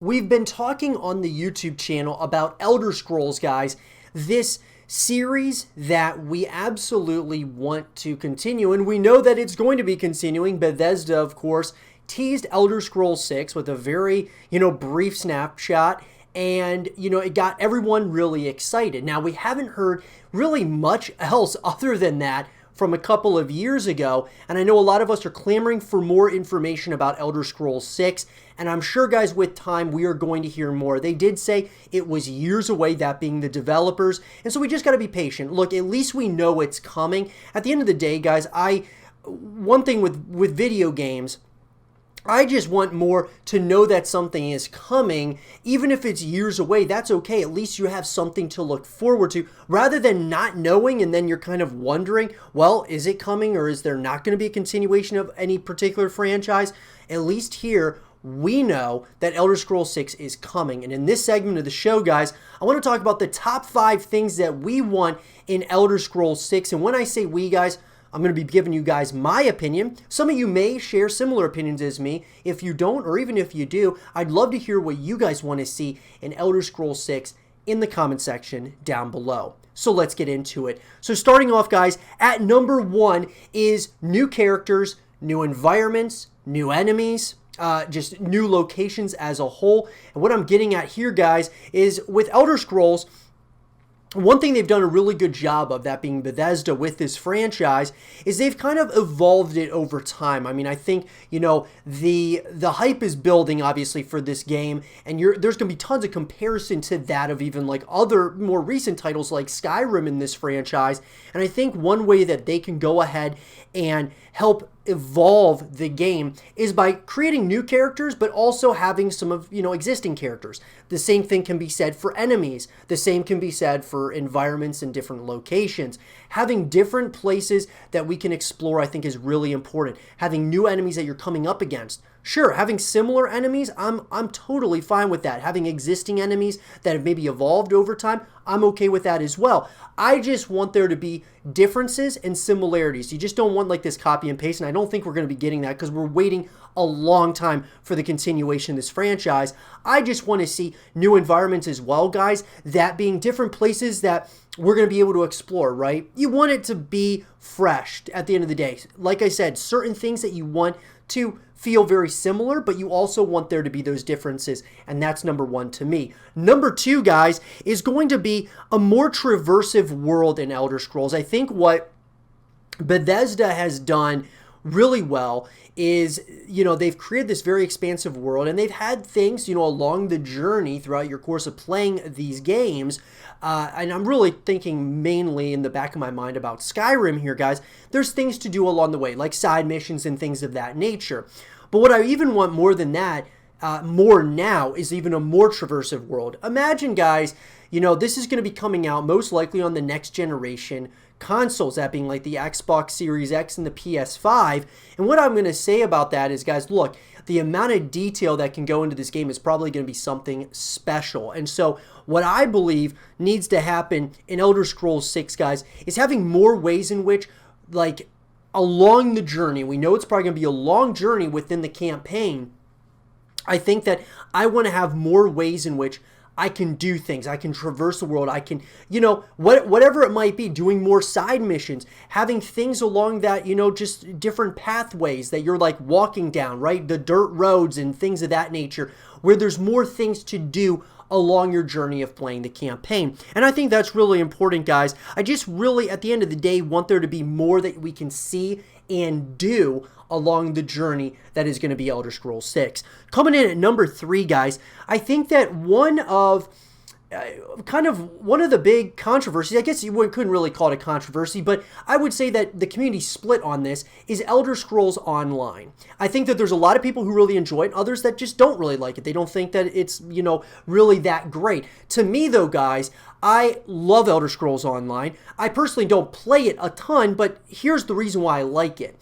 We've been talking on the YouTube channel about Elder Scrolls, guys. This series that we absolutely want to continue, and we know that it's going to be continuing. Bethesda, of course, teased Elder Scrolls 6 with a very, brief snapshot, and, it got everyone really excited. Now, we haven't heard really much else other than that from a couple of years ago, and I know a lot of us are clamoring for more information about Elder Scrolls 6, and I'm sure, guys, with time, we are going to hear more. They did say it was years away, that being the developers, and so we just got to be patient. Look, at least we know it's coming. At the end of the day, guys, one thing with video games, I just want more to know that something is coming, even if it's years away. That's okay. At least you have something to look forward to, rather than not knowing and then you're kind of wondering, well, is it coming, or is there not going to be a continuation of any particular franchise? At least here, we know that Elder Scrolls 6 is coming. And in this segment of the show, guys, I want to talk about the top 5 things that we want in Elder Scrolls 6. And when I say we, guys, I'm going to be giving you guys my opinion. Some of you may share similar opinions as me. If you don't, or even if you do, I'd love to hear what you guys want to see in Elder Scrolls 6 in the comment section down below. So let's get into it. So starting off, guys, at number 1 is new characters, new environments, new enemies, just new locations as a whole. And what I'm getting at here, guys, is with Elder Scrolls, one thing they've done a really good job of, that being Bethesda with this franchise, is they've kind of evolved it over time. I mean, I think, the hype is building, obviously, for this game, and there's going to be tons of comparison to that of even like other more recent titles like Skyrim in this franchise. And I think one way that they can go ahead and help evolve the game is by creating new characters, but also having some of, existing characters. The same thing can be said for enemies. The same can be said for environments and different locations. Having different places that we can explore, I think, is really important. Having new enemies that you're coming up against. Sure, having similar enemies, I'm totally fine with that. Having existing enemies that have maybe evolved over time, I'm okay with that as well. I just want there to be differences and similarities. You just don't want like this copy and paste, and I don't think we're going to be getting that because we're waiting a long time for the continuation of this franchise. I just want to see new environments as well, guys, that being different places that we're going to be able to explore, right? You want it to be fresh at the end of the day. Like I said, certain things that you want to feel very similar, but you also want there to be those differences, and that's number 1 to me. Number 2, guys, is going to be a more traversive world in Elder Scrolls. I think what Bethesda has done really well is, they've created this very expansive world, and they've had things, along the journey throughout your course of playing these games, and I'm really thinking mainly in the back of my mind about Skyrim here, guys. There's things to do along the way, like side missions and things of that nature. But what I even want more than that, more now, is even a more traversive world. Imagine, guys, this is going to be coming out most likely on the next generation consoles, that being like the Xbox Series X and the PS5. And what I'm going to say about that is, guys, look, the amount of detail that can go into this game is probably going to be something special. And so what I believe needs to happen in Elder Scrolls 6, guys, is having more ways in which, like, along the journey, we know it's probably going to be a long journey within the campaign. I think that I want to have more ways in which I can do things. I can traverse the world. I can, whatever it might be, doing more side missions, having things along that, just different pathways that you're like walking down, right? The dirt roads and things of that nature, where there's more things to do along your journey of playing the campaign. And I think that's really important, guys. I just really, at the end of the day, want there to be more that we can see and do along the journey that is going to be Elder Scrolls 6. Coming in at number 3, guys, I think that one of the big controversies, I guess you couldn't really call it a controversy, but I would say that the community split on this, is Elder Scrolls Online. I think that there's a lot of people who really enjoy it, others that just don't really like it. They don't think that it's, really that great. To me, though, guys, I love Elder Scrolls Online. I personally don't play it a ton, but here's the reason why I like it.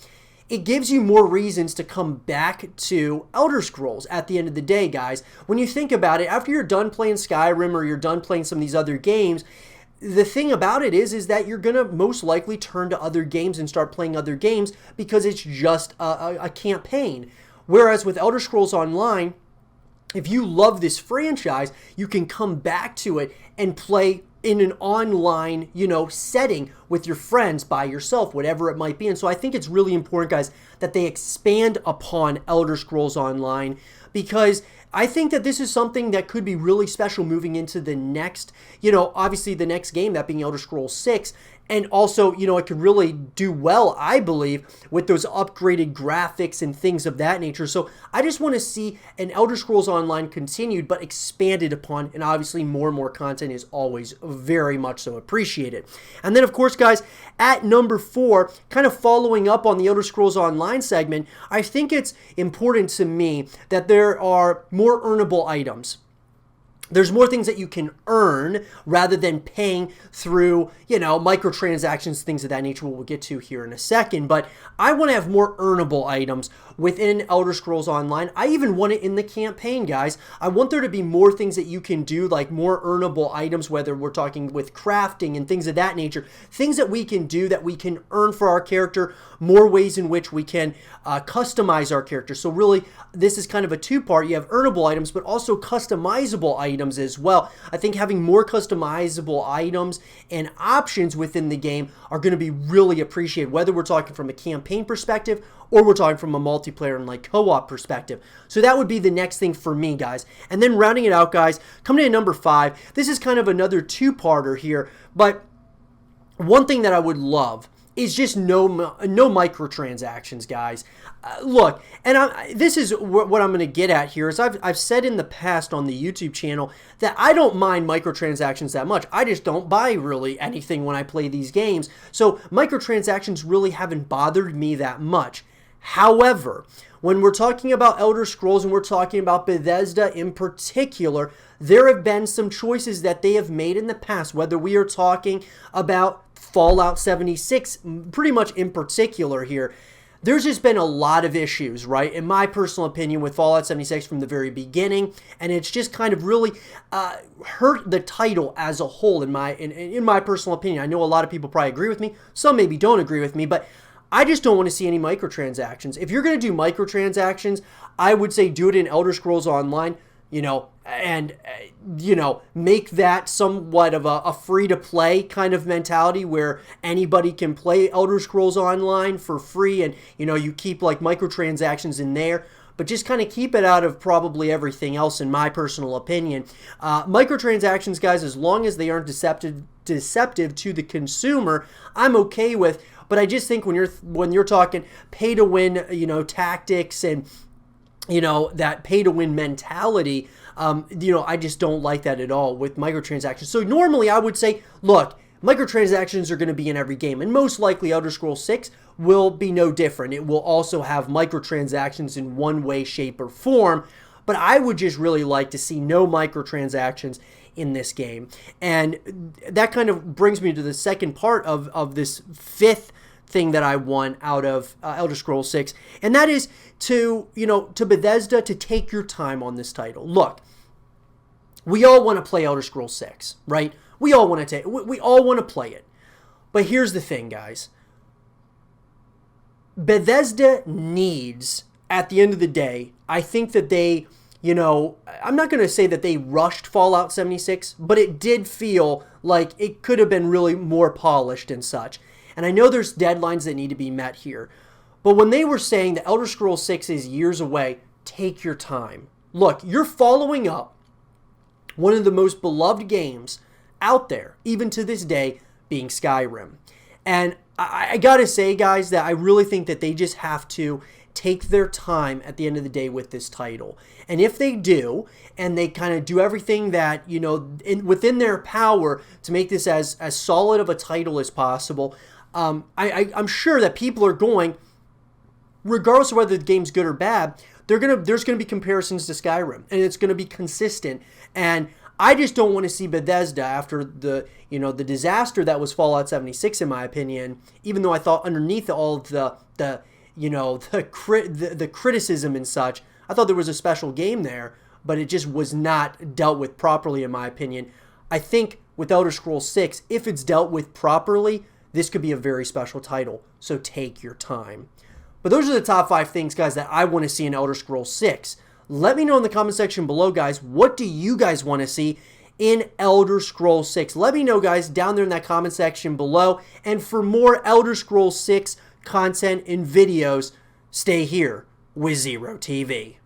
It gives you more reasons to come back to Elder Scrolls at the end of the day, guys. When you think about it, after you're done playing Skyrim or you're done playing some of these other games, the thing about it is that you're going to most likely turn to other games and start playing other games because it's just a campaign. Whereas with Elder Scrolls Online, if you love this franchise, you can come back to it and play in an online, setting with your friends, by yourself, whatever it might be. And so I think it's really important, guys, that they expand upon Elder Scrolls Online, because I think that this is something that could be really special moving into the next, obviously the next game, that being Elder Scrolls 6. And also, it could really do well, I believe, with those upgraded graphics and things of that nature. So I just want to see an Elder Scrolls Online continued, but expanded upon. And obviously, more and more content is always very much so appreciated. And then, of course, guys, at number 4, kind of following up on the Elder Scrolls Online segment, I think it's important to me that there are more earnable items. There's more things that you can earn rather than paying through, microtransactions, things of that nature, we'll get to here in a second. But I want to have more earnable items within Elder Scrolls Online. I even want it in the campaign, guys. I want there to be more things that you can do, like more earnable items, whether we're talking with crafting and things of that nature. Things that we can do that we can earn for our character, more ways in which we can customize our character. So really, this is kind of a two-part. You have earnable items, but also customizable items as well. I think having more customizable items and options within the game are going to be really appreciated, whether we're talking from a campaign perspective or we're talking from a multiplayer and like co-op perspective. So that would be the next thing for me, guys. And then rounding it out, guys, coming in at number 5, this is kind of another two-parter here, but one thing that I would love is just no microtransactions, guys. Look, and this is what I'm going to get at here, is I've said in the past on the YouTube channel that I don't mind microtransactions that much. I just don't buy really anything when I play these games. So microtransactions really haven't bothered me that much. However, when we're talking about Elder Scrolls and we're talking about Bethesda in particular, there have been some choices that they have made in the past, whether we are talking about Fallout 76, pretty much in particular here. There's just been a lot of issues, right, in my personal opinion, with Fallout 76 from the very beginning, and it's just kind of really hurt the title as a whole, in my personal opinion. I know a lot of people probably agree with me, some maybe don't agree with me, but I just don't want to see any microtransactions. If you're going to do microtransactions, I would say do it in Elder Scrolls Online, and make that somewhat of a free-to-play kind of mentality where anybody can play Elder Scrolls Online for free, and, you keep, like, microtransactions in there, but just kind of keep it out of probably everything else, in my personal opinion. Microtransactions, guys, as long as they aren't deceptive to the consumer, I'm okay with, but I just think when you're talking pay-to-win, tactics and that pay-to-win mentality, I just don't like that at all with microtransactions. So normally I would say, look, microtransactions are going to be in every game, and most likely Elder Scrolls 6 will be no different. It will also have microtransactions in one way, shape, or form, but I would just really like to see no microtransactions in this game. And that kind of brings me to the second part of this fifth thing that I want out of Elder Scrolls 6, and that is to Bethesda to take your time on this title. Look, we all want to play Elder Scrolls 6, right? We all want to play it. But here's the thing, guys. Bethesda needs, at the end of the day, I think that they, I'm not going to say that they rushed Fallout 76, but it did feel like it could have been really more polished and such. And I know there's deadlines that need to be met here. But when they were saying that Elder Scrolls 6 is years away, take your time. Look, you're following up one of the most beloved games out there, even to this day, being Skyrim. And I gotta say, guys, that I really think that they just have to take their time at the end of the day with this title. And if they do, and they kind of do everything that, within their power to make this as solid of a title as possible, I'm sure that people are going, regardless of whether the game's good or bad, there's going to be comparisons to Skyrim, and it's going to be consistent. And I just don't want to see Bethesda, after the disaster that was Fallout 76, in my opinion, even though I thought underneath all of the criticism and such, I thought there was a special game there, but it just was not dealt with properly, in my opinion. I think with Elder Scrolls 6, if it's dealt with properly, this could be a very special title, so take your time. But those are the top 5 things, guys, that I want to see in Elder Scrolls 6. Let me know in the comment section below, guys, what do you guys want to see in Elder Scrolls 6? Let me know, guys, down there in that comment section below. And for more Elder Scrolls 6 content and videos, stay here with Zero TV.